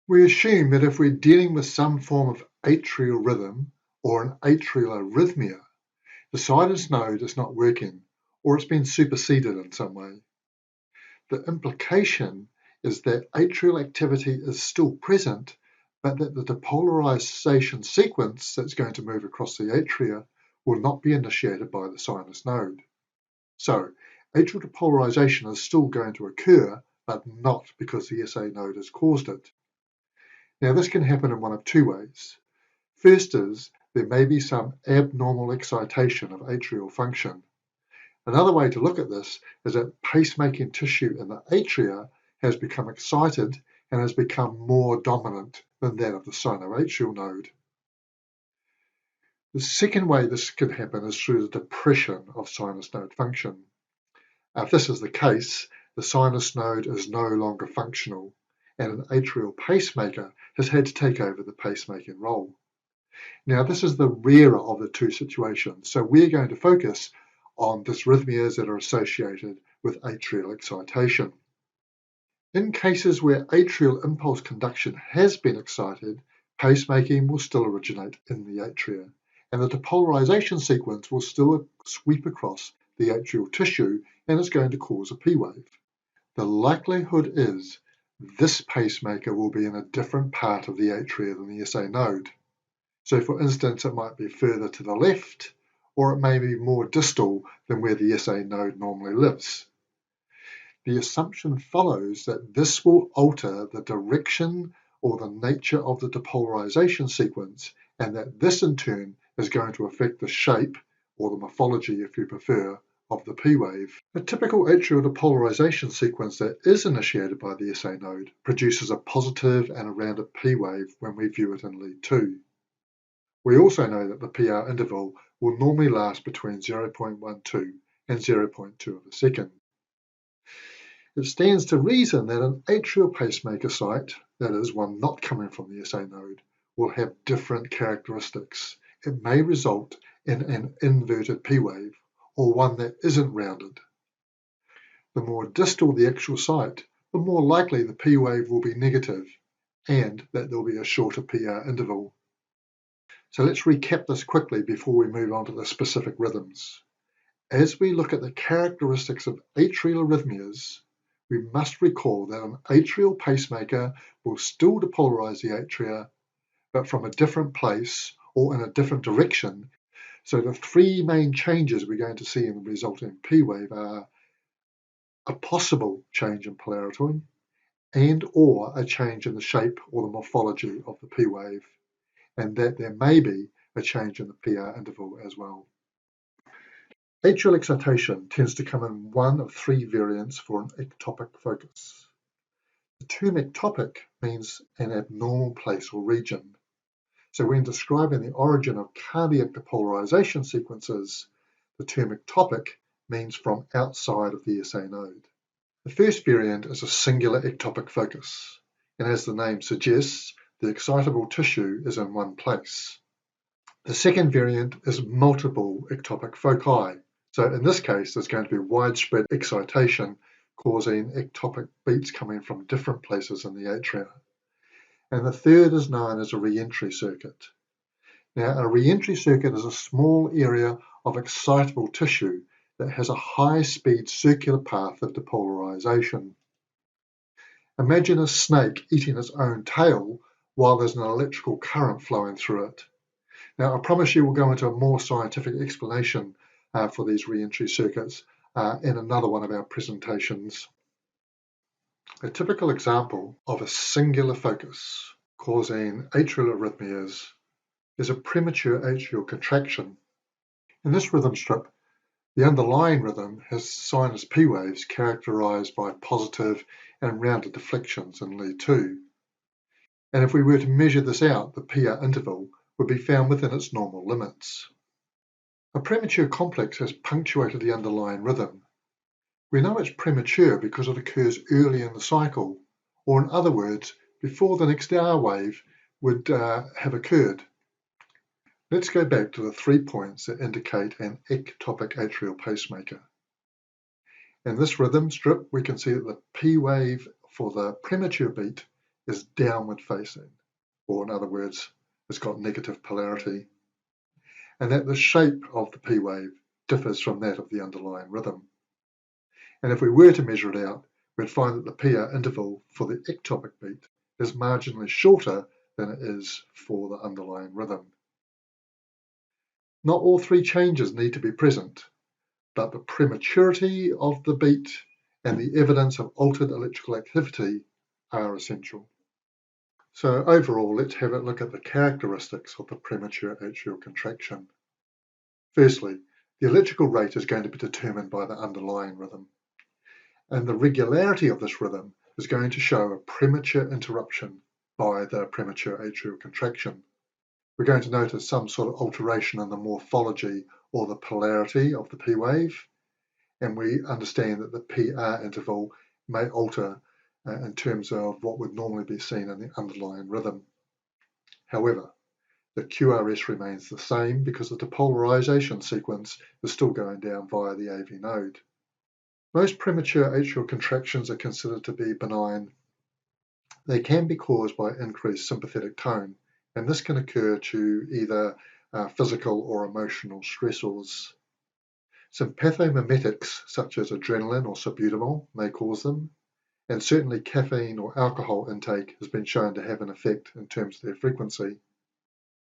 We assume that if we're dealing with some form of atrial rhythm or an atrial arrhythmia, the sinus node is not working or it's been superseded in some way. The implication is that atrial activity is still present, but that the depolarization sequence that's going to move across the atria will not be initiated by the sinus node. So, atrial depolarization is still going to occur, but not because the SA node has caused it. Now, this can happen in one of two ways. First is there may be some abnormal excitation of atrial function. Another way to look at this is that pacemaking tissue in the atria has become excited and has become more dominant than that of the sinoatrial node. The second way this can happen is through the depression of sinus node function. If this is the case, the sinus node is no longer functional, and an atrial pacemaker has had to take over the pacemaking role. Now, this is the rarer of the two situations, so we're going to focus on dysrhythmias that are associated with atrial excitation. In cases where atrial impulse conduction has been excited, pacemaking will still originate in the atria, and the depolarization sequence will still sweep across the atrial tissue and is going to cause a P wave. The likelihood is this pacemaker will be in a different part of the atria than the SA node. So for instance, it might be further to the left, or it may be more distal than where the SA node normally lives. The assumption follows that this will alter the direction or the nature of the depolarization sequence, and that this in turn is going to affect the shape, or the morphology if you prefer, of the P wave. A typical atrial depolarization sequence that is initiated by the SA node produces a positive and a rounded P wave when we view it in lead 2. We also know that the PR interval will normally last between 0.12 and 0.2 of a second. It stands to reason that an atrial pacemaker site, that is, one not coming from the SA node, will have different characteristics. It may result in an inverted P wave, or one that isn't rounded. The more distal the actual site, the more likely the P wave will be negative, and that there will be a shorter PR interval. So let's recap this quickly before we move on to the specific rhythms. As we look at the characteristics of atrial arrhythmias, we must recall that an atrial pacemaker will still depolarize the atria, but from a different place or in a different direction. So the three main changes we're going to see in the resulting P wave are a possible change in polarity and or a change in the shape or the morphology of the P wave, and that there may be a change in the PR interval as well. Atrial excitation tends to come in one of three variants for an ectopic focus. The term ectopic means an abnormal place or region. So when describing the origin of cardiac depolarization sequences, the term ectopic means from outside of the SA node. The first variant is a singular ectopic focus, and as the name suggests, the excitable tissue is in one place. The second variant is multiple ectopic foci. So in this case, there's going to be widespread excitation causing ectopic beats coming from different places in the atria. And the third is known as a re-entry circuit. Now, a re-entry circuit is a small area of excitable tissue that has a high-speed circular path of depolarization. Imagine a snake eating its own tail while there's an electrical current flowing through it. Now, I promise you we'll go into a more scientific explanation for these re-entry circuits in another one of our presentations. A typical example of a singular focus causing atrial arrhythmias is a premature atrial contraction. In this rhythm strip, the underlying rhythm has sinus P waves characterized by positive and rounded deflections in lead 2. And if we were to measure this out, the PR interval would be found within its normal limits. A premature complex has punctuated the underlying rhythm. We know it's premature because it occurs early in the cycle, or in other words, before the next R wave would have occurred. Let's go back to the 3 points that indicate an ectopic atrial pacemaker. In this rhythm strip, we can see that the P wave for the premature beat is downward facing, or in other words, it's got negative polarity, and that the shape of the P wave differs from that of the underlying rhythm. And if we were to measure it out, we'd find that the PR interval for the ectopic beat is marginally shorter than it is for the underlying rhythm. Not all three changes need to be present, but the prematurity of the beat and the evidence of altered electrical activity are essential. So overall, let's have a look at the characteristics of the premature atrial contraction. Firstly, the electrical rate is going to be determined by the underlying rhythm, and the regularity of this rhythm is going to show a premature interruption by the premature atrial contraction. We're going to notice some sort of alteration in the morphology or the polarity of the P wave, and we understand that the PR interval may alter in terms of what would normally be seen in the underlying rhythm. However, the QRS remains the same because the depolarization sequence is still going down via the AV node. Most premature atrial contractions are considered to be benign. They can be caused by increased sympathetic tone, and this can occur to either physical or emotional stressors. Some pathomimetics, such as adrenaline or salbutamol, may cause them, and certainly caffeine or alcohol intake has been shown to have an effect in terms of their frequency.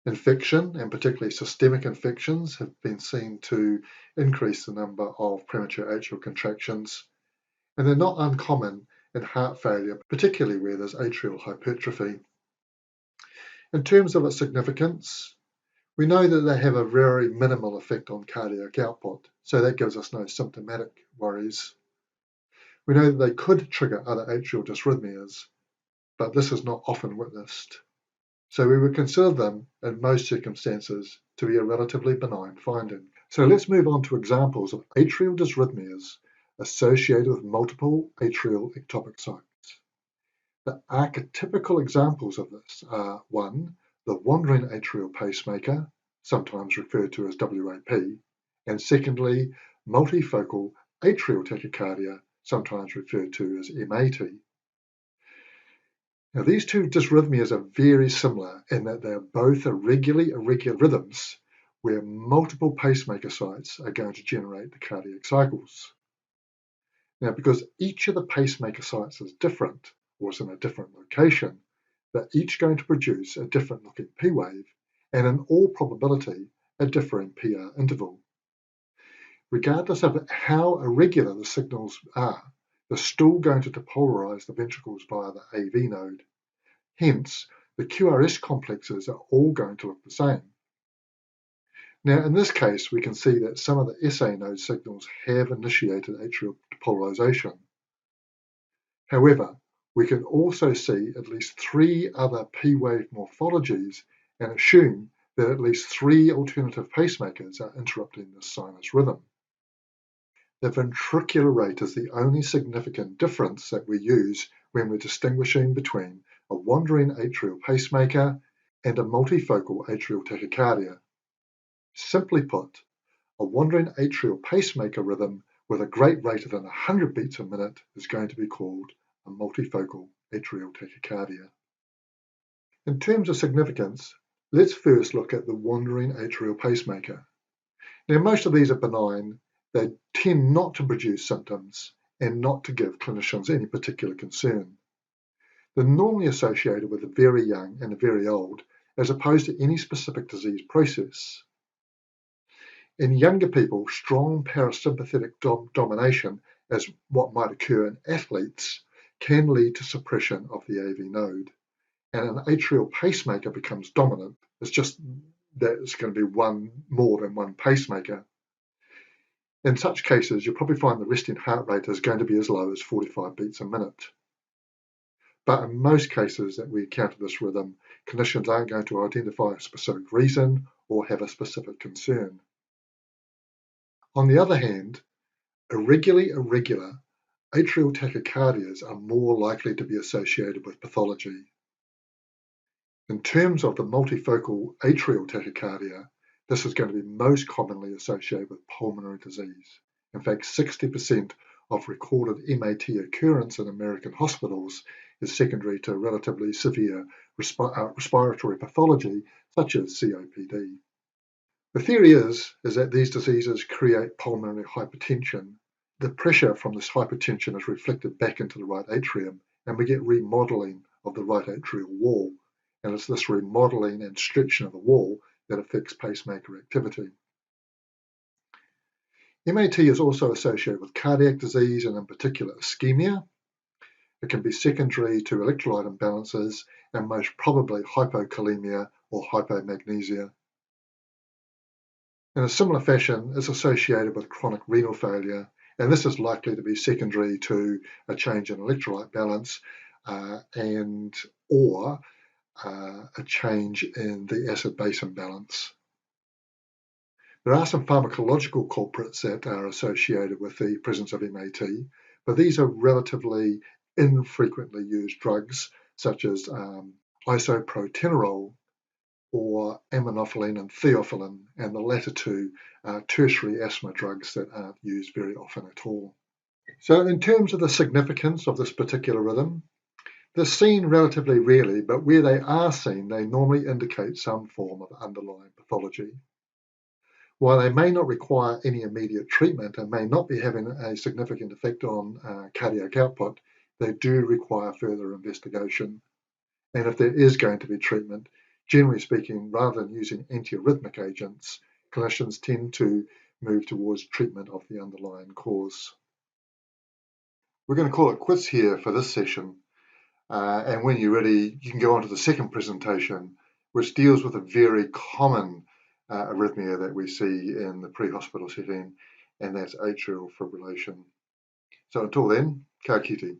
Infection, and particularly systemic infections, have been seen to increase the number of premature atrial contractions, and they're not uncommon in heart failure, particularly where there's atrial hypertrophy. In terms of its significance, we know that they have a very minimal effect on cardiac output, so that gives us no symptomatic worries. We know that they could trigger other atrial dysrhythmias, but this is not often witnessed. So we would consider them, in most circumstances, to be a relatively benign finding. So let's move on to examples of atrial dysrhythmias associated with multiple atrial ectopic sites. The archetypical examples of this are 1. The wandering atrial pacemaker, sometimes referred to as WAP, and secondly, multifocal atrial tachycardia, sometimes referred to as MAT. Now, these two dysrhythmias are very similar in that they are both irregular rhythms where multiple pacemaker sites are going to generate the cardiac cycles. Now, because each of the pacemaker sites is different, or is in a different location, they're each going to produce a different looking P wave, and in all probability, a differing PR interval. Regardless of how irregular the signals are, they're still going to depolarize the ventricles via the AV node. Hence, the QRS complexes are all going to look the same. Now, in this case, we can see that some of the SA node signals have initiated atrial depolarization. However, we can also see at least 3 other P wave morphologies and assume that at least 3 alternative pacemakers are interrupting this sinus rhythm. The ventricular rate is the only significant difference that we use when we're distinguishing between a wandering atrial pacemaker and a multifocal atrial tachycardia. Simply put, a wandering atrial pacemaker rhythm with a great greater than 100 beats a minute is going to be called a multifocal atrial tachycardia. In terms of significance, let's first look at the wandering atrial pacemaker. Now, most of these are benign. They tend not to produce symptoms and not to give clinicians any particular concern. They're normally associated with the very young and the very old, as opposed to any specific disease process. In younger people, strong parasympathetic domination, as what might occur in athletes, can lead to suppression of the AV node. And an atrial pacemaker becomes dominant. It's just that it's going to be more than one pacemaker. In such cases, you'll probably find the resting heart rate is going to be as low as 45 beats a minute. But in most cases that we encounter this rhythm, clinicians aren't going to identify a specific reason or have a specific concern. On the other hand, irregular atrial tachycardias are more likely to be associated with pathology. In terms of the multifocal atrial tachycardia, this is going to be most commonly associated with pulmonary disease. In fact, 60% of recorded MAT occurrence in American hospitals is secondary to relatively severe respiratory pathology such as COPD. The theory is that these diseases create pulmonary hypertension. The pressure from this hypertension is reflected back into the right atrium, and we get remodeling of the right atrial wall. And it's this remodeling and stretching of the wall that affects pacemaker activity. MAT is also associated with cardiac disease and in particular ischemia. It can be secondary to electrolyte imbalances and most probably hypokalemia or hypomagnesia. In a similar fashion, is associated with chronic renal failure, and this is likely to be secondary to a change in electrolyte balance and or a change in the acid-base imbalance. There are some pharmacological culprits that are associated with the presence of MAT, but these are relatively infrequently used drugs such as isoproterenol or aminophylline and theophylline, and the latter two are tertiary asthma drugs that aren't used very often at all. So in terms of the significance of this particular rhythm, they're seen relatively rarely, but where they are seen, they normally indicate some form of underlying pathology. While they may not require any immediate treatment and may not be having a significant effect on cardiac output, they do require further investigation. And if there is going to be treatment, generally speaking, rather than using antiarrhythmic agents, clinicians tend to move towards treatment of the underlying cause. We're going to call it quits here for this session. And when you're ready, you can go on to the second presentation, which deals with a very common arrhythmia that we see in the pre-hospital setting, and that's atrial fibrillation. So until then, ka kite.